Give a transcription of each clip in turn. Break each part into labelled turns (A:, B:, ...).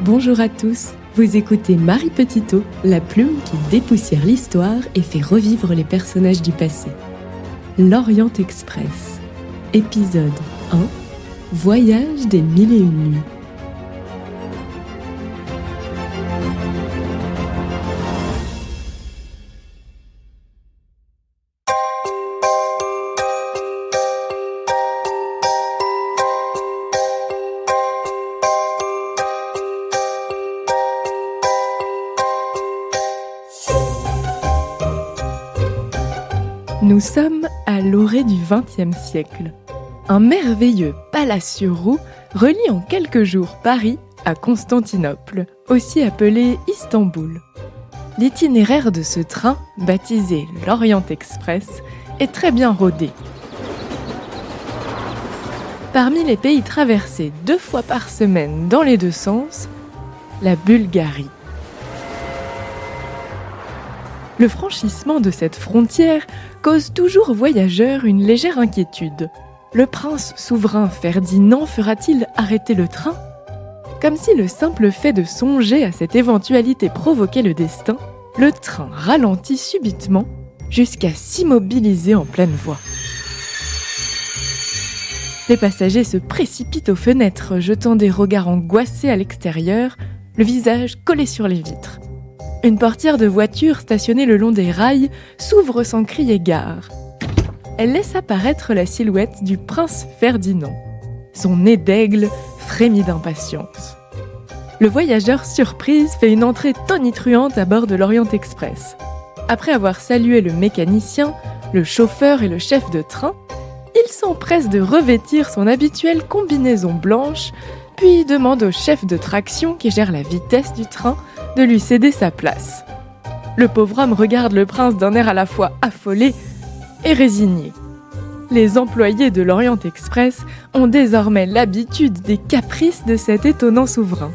A: Bonjour à tous, vous écoutez Marie Petitot, la plume qui dépoussière l'histoire et fait revivre les personnages du passé. L'Orient Express, épisode 1, Voyage des 1001 nuits. Nous sommes à l'orée du XXe siècle. Un merveilleux palace sur roue relie en quelques jours Paris à Constantinople, aussi appelé Istanbul. L'itinéraire de ce train, baptisé l'Orient Express, est très bien rodé. Parmi les pays traversés 2 fois par semaine dans les 2 sens, la Bulgarie. Le franchissement de cette frontière cause toujours aux voyageurs une légère inquiétude. Le prince souverain Ferdinand fera-t-il arrêter le train ? Comme si le simple fait de songer à cette éventualité provoquait le destin, le train ralentit subitement jusqu'à s'immobiliser en pleine voie. Les passagers se précipitent aux fenêtres, jetant des regards angoissés à l'extérieur, le visage collé sur les vitres. Une portière de voiture stationnée le long des rails s'ouvre sans crier gare. Elle laisse apparaître la silhouette du prince Ferdinand. Son nez d'aigle frémit d'impatience. Le voyageur surprise fait une entrée tonitruante à bord de l'Orient Express. Après avoir salué le mécanicien, le chauffeur et le chef de train, il s'empresse de revêtir son habituelle combinaison blanche, puis demande au chef de traction qui gère la vitesse du train de lui céder sa place. Le pauvre homme regarde le prince d'un air à la fois affolé et résigné. Les employés de l'Orient Express ont désormais l'habitude des caprices de cet étonnant souverain.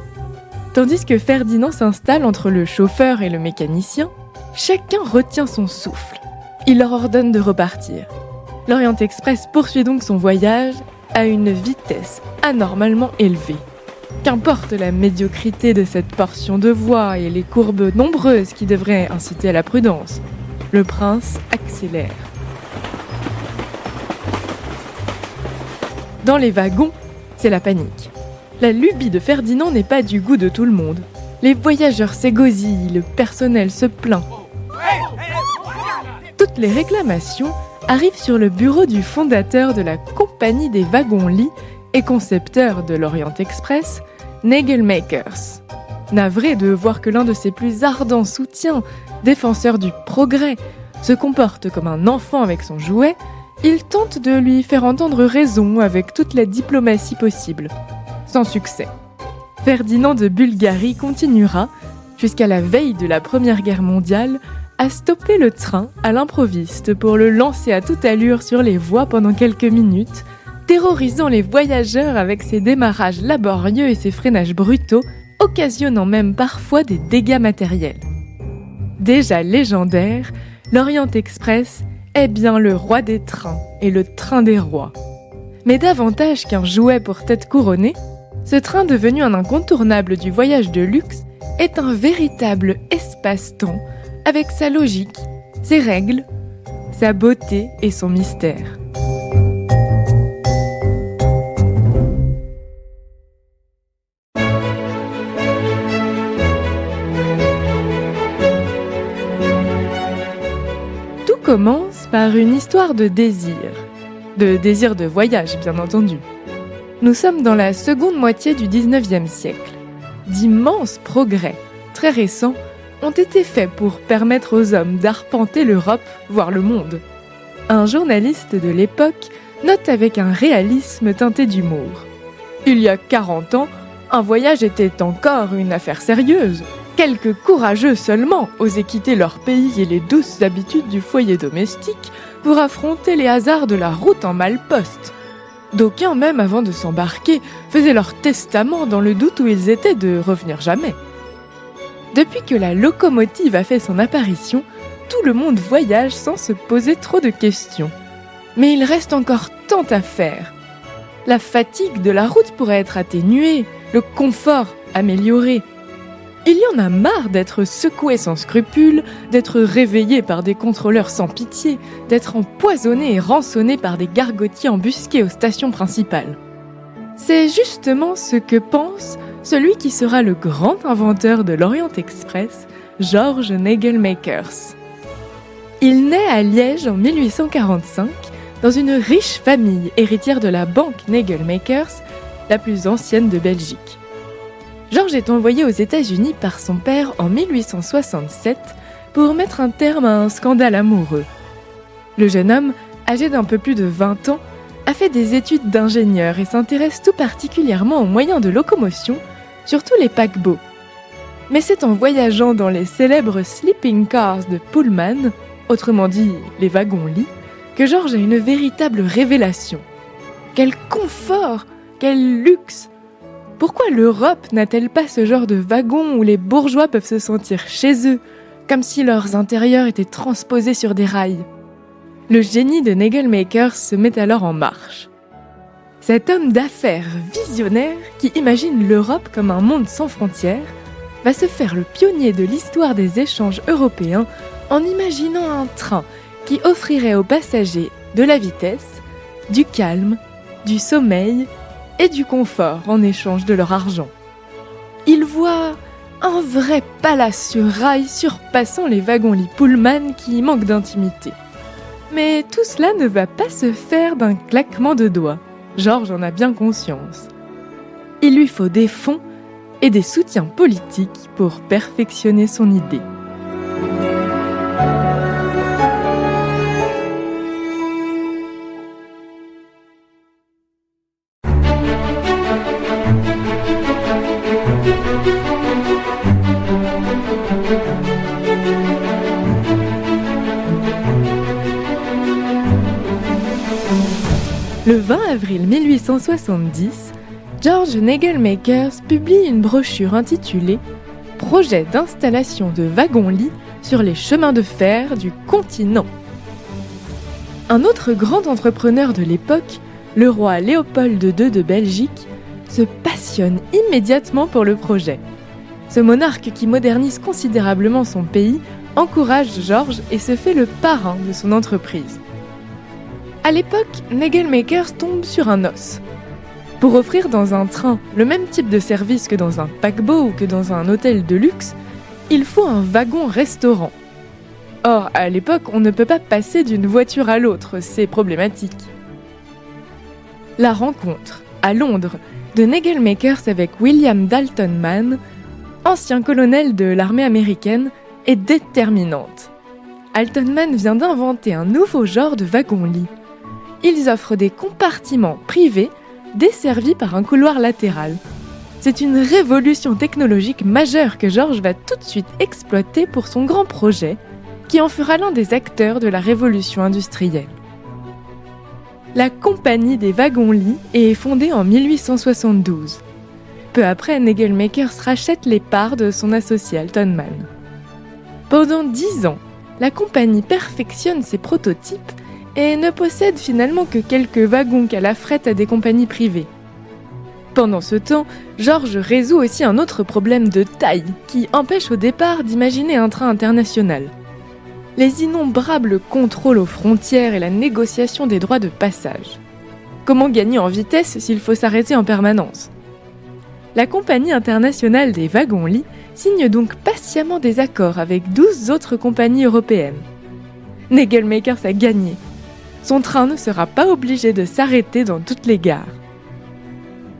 A: Tandis que Ferdinand s'installe entre le chauffeur et le mécanicien, chacun retient son souffle. Il leur ordonne de repartir. L'Orient Express poursuit donc son voyage à une vitesse anormalement élevée. Qu'importe la médiocrité de cette portion de voie et les courbes nombreuses qui devraient inciter à la prudence, le prince accélère. Dans les wagons, c'est la panique. La lubie de Ferdinand n'est pas du goût de tout le monde. Les voyageurs s'égosillent, le personnel se plaint. Toutes les réclamations arrivent sur le bureau du fondateur de la Compagnie des Wagons-Lits et concepteur de l'Orient Express, Nagelmakers. Navré de voir que l'un de ses plus ardents soutiens, défenseur du progrès, se comporte comme un enfant avec son jouet, il tente de lui faire entendre raison avec toute la diplomatie possible. Sans succès. Ferdinand de Bulgarie continuera, jusqu'à la veille de la Première Guerre mondiale, à stopper le train à l'improviste pour le lancer à toute allure sur les voies pendant quelques minutes, terrorisant les voyageurs avec ses démarrages laborieux et ses freinages brutaux, occasionnant même parfois des dégâts matériels. Déjà légendaire, l'Orient Express est bien le roi des trains et le train des rois. Mais davantage qu'un jouet pour tête couronnée, ce train devenu un incontournable du voyage de luxe est un véritable espace-temps avec sa logique, ses règles, sa beauté et son mystère. Tout commence par une histoire de désir de voyage bien entendu. Nous sommes dans la seconde moitié du XIXe siècle. D'immenses progrès, très récents, ont été faits pour permettre aux hommes d'arpenter l'Europe, voire le monde. Un journaliste de l'époque note avec un réalisme teinté d'humour. Il y a 40 ans, un voyage était encore une affaire sérieuse. Quelques courageux seulement osaient quitter leur pays et les douces habitudes du foyer domestique pour affronter les hasards de la route en malle-poste. D'aucuns même, avant de s'embarquer, faisaient leur testament dans le doute où ils étaient de revenir jamais. Depuis que la locomotive a fait son apparition, tout le monde voyage sans se poser trop de questions. Mais il reste encore tant à faire. La fatigue de la route pourrait être atténuée, le confort améliorée. Il y en a marre d'être secoué sans scrupules, d'être réveillé par des contrôleurs sans pitié, d'être empoisonné et rançonné par des gargotiers embusqués aux stations principales. C'est justement ce que pense celui qui sera le grand inventeur de l'Orient Express, George Nagelmakers. Il naît à Liège en 1845 dans une riche famille héritière de la banque Nagelmakers, la plus ancienne de Belgique. George est envoyé aux États-Unis par son père en 1867 pour mettre un terme à un scandale amoureux. Le jeune homme, âgé d'un peu plus de 20 ans, a fait des études d'ingénieur et s'intéresse tout particulièrement aux moyens de locomotion, surtout les paquebots. Mais c'est en voyageant dans les célèbres sleeping cars de Pullman, autrement dit les wagons-lits, que George a une véritable révélation. Quel confort, quel luxe! Pourquoi l'Europe n'a-t-elle pas ce genre de wagon où les bourgeois peuvent se sentir chez eux, comme si leurs intérieurs étaient transposés sur des rails? Le génie de Nagelmakers se met alors en marche. Cet homme d'affaires visionnaire, qui imagine l'Europe comme un monde sans frontières, va se faire le pionnier de l'histoire des échanges européens en imaginant un train qui offrirait aux passagers de la vitesse, du calme, du sommeil et du confort en échange de leur argent. Il voit un vrai palace sur rail surpassant les wagons-lits Pullman qui manquent d'intimité. Mais tout cela ne va pas se faire d'un claquement de doigts. George en a bien conscience. Il lui faut des fonds et des soutiens politiques pour perfectionner son idée. Le 20 avril 1870, George Nagelmakers publie une brochure intitulée « Projet d'installation de wagons-lits sur les chemins de fer du continent ». Un autre grand entrepreneur de l'époque, le roi Léopold II de Belgique, se passionne immédiatement pour le projet. Ce monarque qui modernise considérablement son pays encourage George et se fait le parrain de son entreprise. À l'époque, Nagelmakers tombe sur un os. Pour offrir dans un train le même type de service que dans un paquebot ou que dans un hôtel de luxe, il faut un wagon-restaurant. Or, à l'époque, on ne peut pas passer d'une voiture à l'autre, c'est problématique. La rencontre, à Londres, de Nagelmakers avec William Dalton Mann, ancien colonel de l'armée américaine, est déterminante. Dalton Mann vient d'inventer un nouveau genre de wagon-lit. Ils offrent des compartiments privés desservis par un couloir latéral. C'est une révolution technologique majeure que George va tout de suite exploiter pour son grand projet, qui en fera l'un des acteurs de la révolution industrielle. La Compagnie des wagons-lits est fondée en 1872. Peu après, Nagelmakers rachète les parts de son associé Dalton Mann. Pendant 10 ans, la compagnie perfectionne ses prototypes et ne possède finalement que quelques wagons qu'elle affrète à des compagnies privées. Pendant ce temps, George résout aussi un autre problème de taille qui empêche au départ d'imaginer un train international. Les innombrables contrôles aux frontières et la négociation des droits de passage. Comment gagner en vitesse s'il faut s'arrêter en permanence? La Compagnie internationale des wagons-lits signe donc patiemment des accords avec 12 autres compagnies européennes. Nagelmakers a gagné. Son train ne sera pas obligé de s'arrêter dans toutes les gares.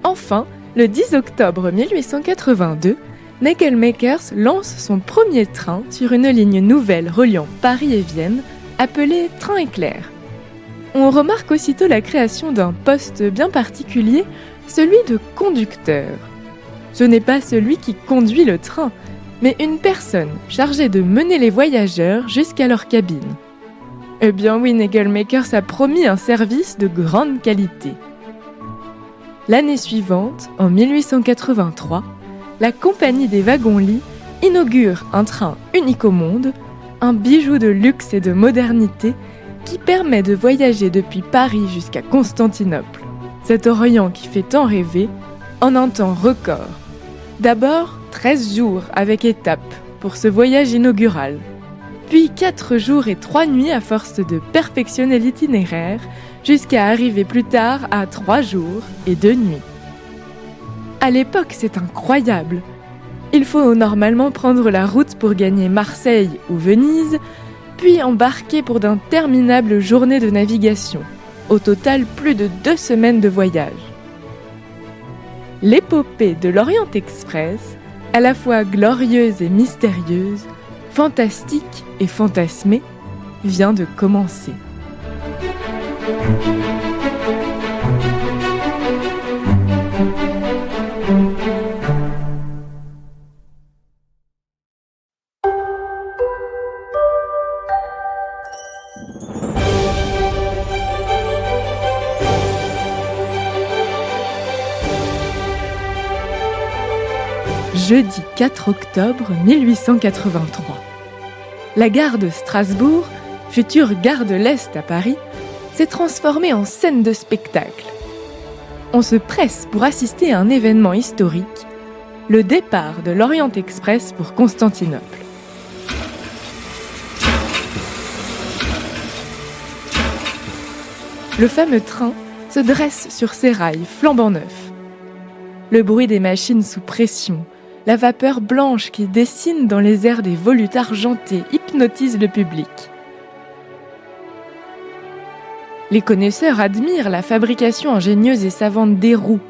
A: Enfin, le 10 octobre 1882, Nagelmakers lance son premier train sur une ligne nouvelle reliant Paris et Vienne, appelée Train éclair. On remarque aussitôt la création d'un poste bien particulier, celui de conducteur. Ce n'est pas celui qui conduit le train, mais une personne chargée de mener les voyageurs jusqu'à leur cabine. Eh bien oui, Nagelmakers a promis un service de grande qualité. L'année suivante, en 1883, la Compagnie des wagons-lits inaugure un train unique au monde, un bijou de luxe et de modernité qui permet de voyager depuis Paris jusqu'à Constantinople, cet Orient qui fait tant rêver, en un temps record. D'abord, 13 jours avec étape pour ce voyage inaugural. Puis 4 jours et 3 nuits à force de perfectionner l'itinéraire jusqu'à arriver plus tard à 3 jours et 2 nuits. À l'époque, c'est incroyable. Il faut normalement prendre la route pour gagner Marseille ou Venise, puis embarquer pour d'interminables journées de navigation. Au total, plus de 2 semaines de voyage. L'épopée de l'Orient Express, à la fois glorieuse et mystérieuse, fantastique et fantasmée, vient de commencer. Jeudi 4 octobre 1883. La gare de Strasbourg, future gare de l'Est à Paris, s'est transformée en scène de spectacle. On se presse pour assister à un événement historique, le départ de l'Orient Express pour Constantinople. Le fameux train se dresse sur ses rails flambant neufs. Le bruit des machines sous pression, la vapeur blanche qui dessine dans les airs des volutes argentées hypnotise le public. Les connaisseurs admirent la fabrication ingénieuse et savante des roues,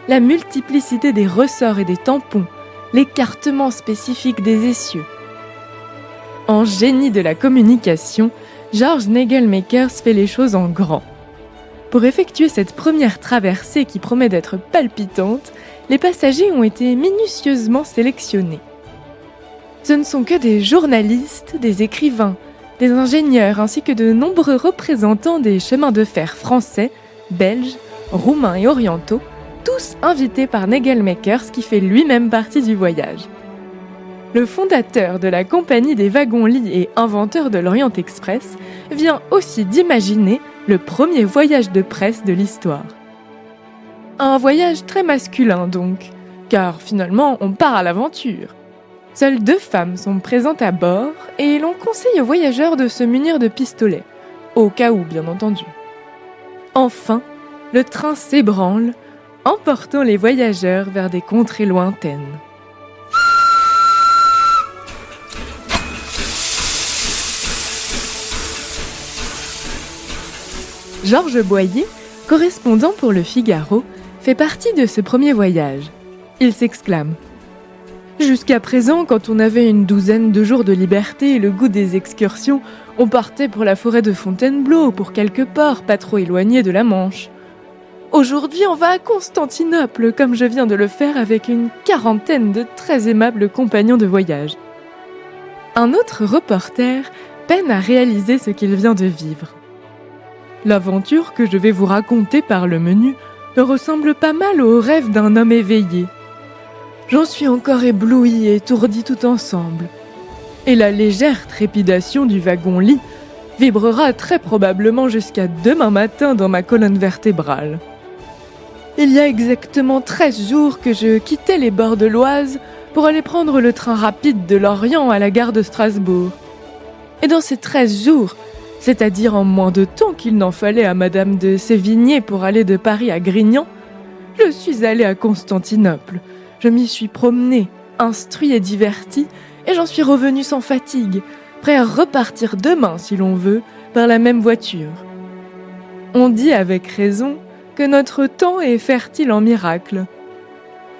A: la multiplicité des ressorts et des tampons, l'écartement spécifique des essieux. En génie de la communication, George Nagelmakers fait les choses en grand. Pour effectuer cette première traversée qui promet d'être palpitante, les passagers ont été minutieusement sélectionnés. Ce ne sont que des journalistes, des écrivains, des ingénieurs ainsi que de nombreux représentants des chemins de fer français, belges, roumains et orientaux, tous invités par Nagelmakers qui fait lui-même partie du voyage. Le fondateur de la compagnie des wagons-lits et inventeur de l'Orient Express vient aussi d'imaginer le premier voyage de presse de l'histoire. Un voyage très masculin donc, car finalement on part à l'aventure. Seules 2 femmes sont présentes à bord et l'on conseille aux voyageurs de se munir de pistolets, au cas où bien entendu. Enfin, le train s'ébranle, emportant les voyageurs vers des contrées lointaines. Georges Boyer, correspondant pour Le Figaro, fait partie de ce premier voyage. Il s'exclame : « Jusqu'à présent, quand on avait une douzaine de jours de liberté et le goût des excursions, on partait pour la forêt de Fontainebleau ou pour quelque port pas trop éloigné de la Manche. Aujourd'hui, on va à Constantinople, comme je viens de le faire avec une quarantaine de très aimables compagnons de voyage. » Un autre reporter peine à réaliser ce qu'il vient de vivre. « L'aventure que je vais vous raconter par le menu me ressemble pas mal au rêve d'un homme éveillé. J'en suis encore ébloui et étourdi tout ensemble. Et la légère trépidation du wagon-lit vibrera très probablement jusqu'à demain matin dans ma colonne vertébrale. Il y a exactement 13 jours que je quittais les bords de l'Oise pour aller prendre le train rapide de Lorient à la gare de Strasbourg. Et dans ces 13 jours, c'est-à-dire en moins de temps qu'il n'en fallait à Madame de Sévigné pour aller de Paris à Grignan, je suis allé à Constantinople. Je m'y suis promené, instruit et diverti, et j'en suis revenu sans fatigue, prêt à repartir demain, si l'on veut, par la même voiture. On dit avec raison que notre temps est fertile en miracles.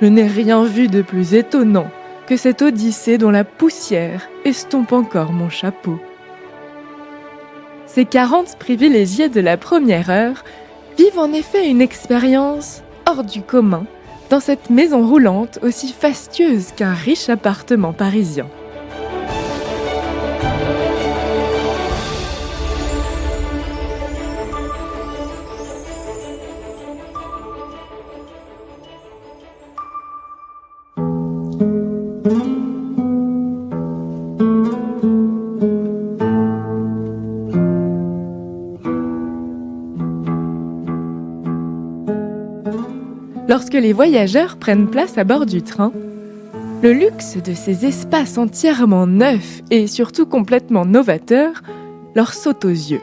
A: Je n'ai rien vu de plus étonnant que cette odyssée dont la poussière estompe encore mon chapeau. » Ces 40 privilégiés de la première heure vivent en effet une expérience hors du commun dans cette maison roulante aussi fastueuse qu'un riche appartement parisien. Lorsque les voyageurs prennent place à bord du train, Le luxe de ces espaces entièrement neufs et surtout complètement novateurs leur saute aux yeux.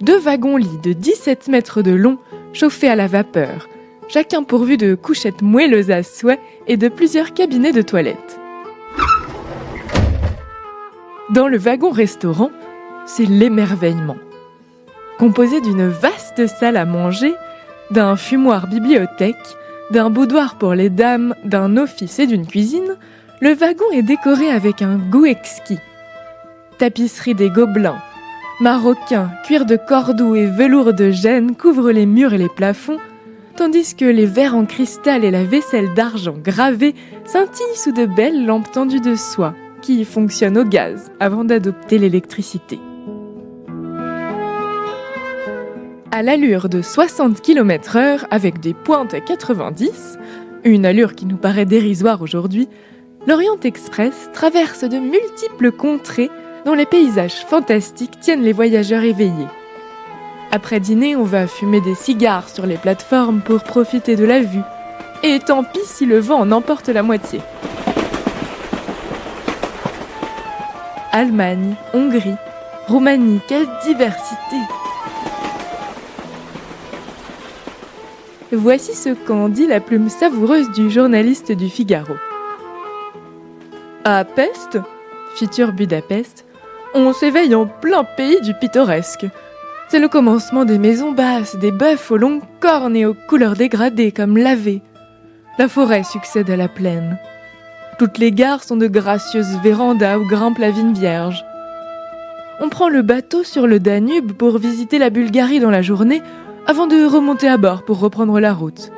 A: 2 wagons-lits de 17 mètres de long, chauffés à la vapeur, chacun pourvu de couchettes moelleuses à souhait et de plusieurs cabinets de toilette. Dans le wagon-restaurant, c'est l'émerveillement. Composé d'une vaste salle à manger, d'un fumoir-bibliothèque, d'un boudoir pour les dames, d'un office et d'une cuisine, le wagon est décoré avec un goût exquis. Tapisserie des Gobelins, maroquin, cuir de Cordoue et velours de Gênes couvrent les murs et les plafonds, tandis que les verres en cristal et la vaisselle d'argent gravée scintillent sous de belles lampes tendues de soie, qui fonctionnent au gaz avant d'adopter l'électricité. À l'allure de 60 km/h avec des pointes à 90, une allure qui nous paraît dérisoire aujourd'hui, l'Orient Express traverse de multiples contrées dont les paysages fantastiques tiennent les voyageurs éveillés. Après dîner, on va fumer des cigares sur les plateformes pour profiter de la vue. Et tant pis si le vent en emporte la moitié. Allemagne, Hongrie, Roumanie, quelle diversité! Voici ce qu'en dit la plume savoureuse du journaliste du Figaro. À Pest, futur Budapest, on s'éveille en plein pays du pittoresque. C'est le commencement des maisons basses, des bœufs aux longues cornes et aux couleurs dégradées comme lavées. La forêt succède à la plaine. Toutes les gares sont de gracieuses vérandas où grimpe la vigne vierge. On prend le bateau sur le Danube pour visiter la Bulgarie dans la journée avant de remonter à bord pour reprendre la route.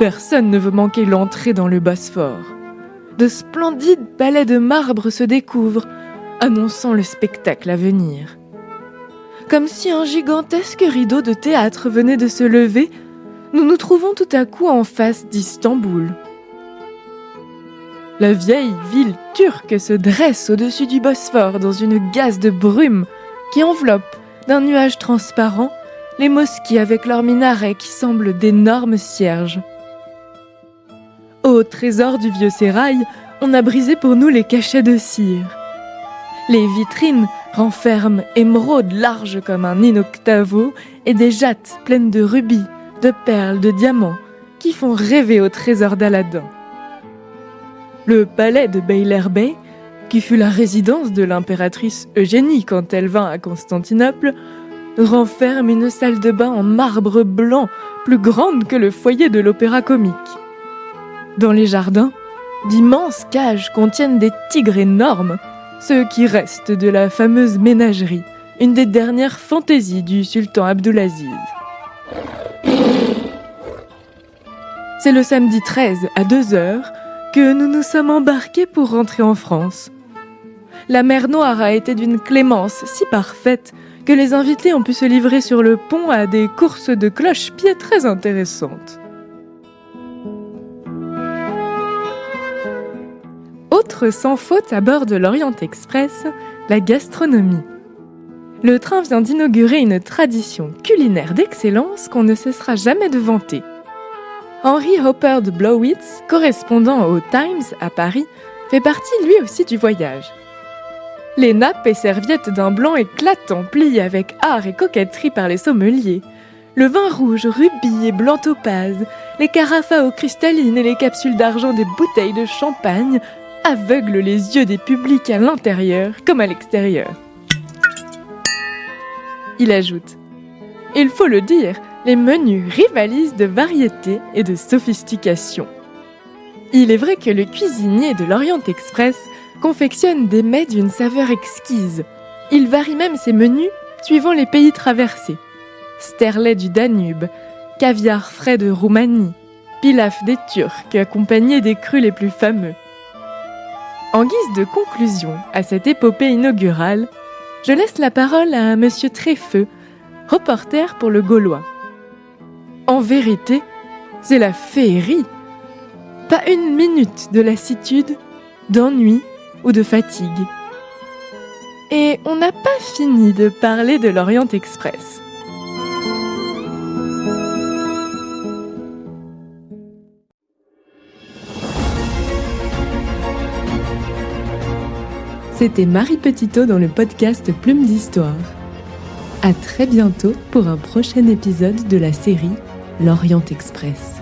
A: Personne ne veut manquer l'entrée dans le Bosphore. De splendides palais de marbre se découvrent, annonçant le spectacle à venir. Comme si un gigantesque rideau de théâtre venait de se lever, nous nous trouvons tout à coup en face d'Istanbul. La vieille ville turque se dresse au-dessus du Bosphore dans une gaze de brume qui enveloppe d'un nuage transparent les mosquées avec leurs minarets qui semblent d'énormes cierges. Au trésor du vieux sérail, on a brisé pour nous les cachets de cire. Les vitrines renferment émeraudes larges comme un in-octavo et des jattes pleines de rubis, de perles, de diamants qui font rêver au trésor d'Aladin. Le palais de Beylerbeyi, qui fut la résidence de l'impératrice Eugénie quand elle vint à Constantinople, renferme une salle de bain en marbre blanc plus grande que le foyer de l'opéra comique. Dans les jardins, d'immenses cages contiennent des tigres énormes, ceux qui restent de la fameuse ménagerie, une des dernières fantaisies du sultan Abdulaziz. C'est le samedi 13 à 2h que nous nous sommes embarqués pour rentrer en France. La mer Noire a été d'une clémence si parfaite que les invités ont pu se livrer sur le pont à des courses de cloche-pied très intéressantes. Autre sans faute à bord de l'Orient Express, la gastronomie. Le train vient d'inaugurer une tradition culinaire d'excellence qu'on ne cessera jamais de vanter. Henry Hopper de Blowitz, correspondant au Times à Paris, fait partie lui aussi du voyage. Les nappes et serviettes d'un blanc éclatant pliées avec art et coquetterie par les sommeliers, le vin rouge, rubis et blanc topaze, les carafes à eau cristalline et les capsules d'argent des bouteilles de champagne aveuglent les yeux des publics à l'intérieur comme à l'extérieur. Il ajoute « Il faut le dire, les menus rivalisent de variété et de sophistication. » Il est vrai que le cuisinier de l'Orient Express confectionne des mets d'une saveur exquise. Il varie même ses menus suivant les pays traversés. Sterlet du Danube, caviar frais de Roumanie, pilaf des Turcs accompagné des crus les plus fameux. En guise de conclusion à cette épopée inaugurale, je laisse la parole à Monsieur Tréfeux, reporter pour le Gaulois. En vérité, c'est la féerie. Pas une minute de lassitude, d'ennui ou de fatigue. Et on n'a pas fini de parler de l'Orient Express. C'était Marie Petitot dans le podcast Plume d'Histoire. À très bientôt pour un prochain épisode de la série L'Orient Express.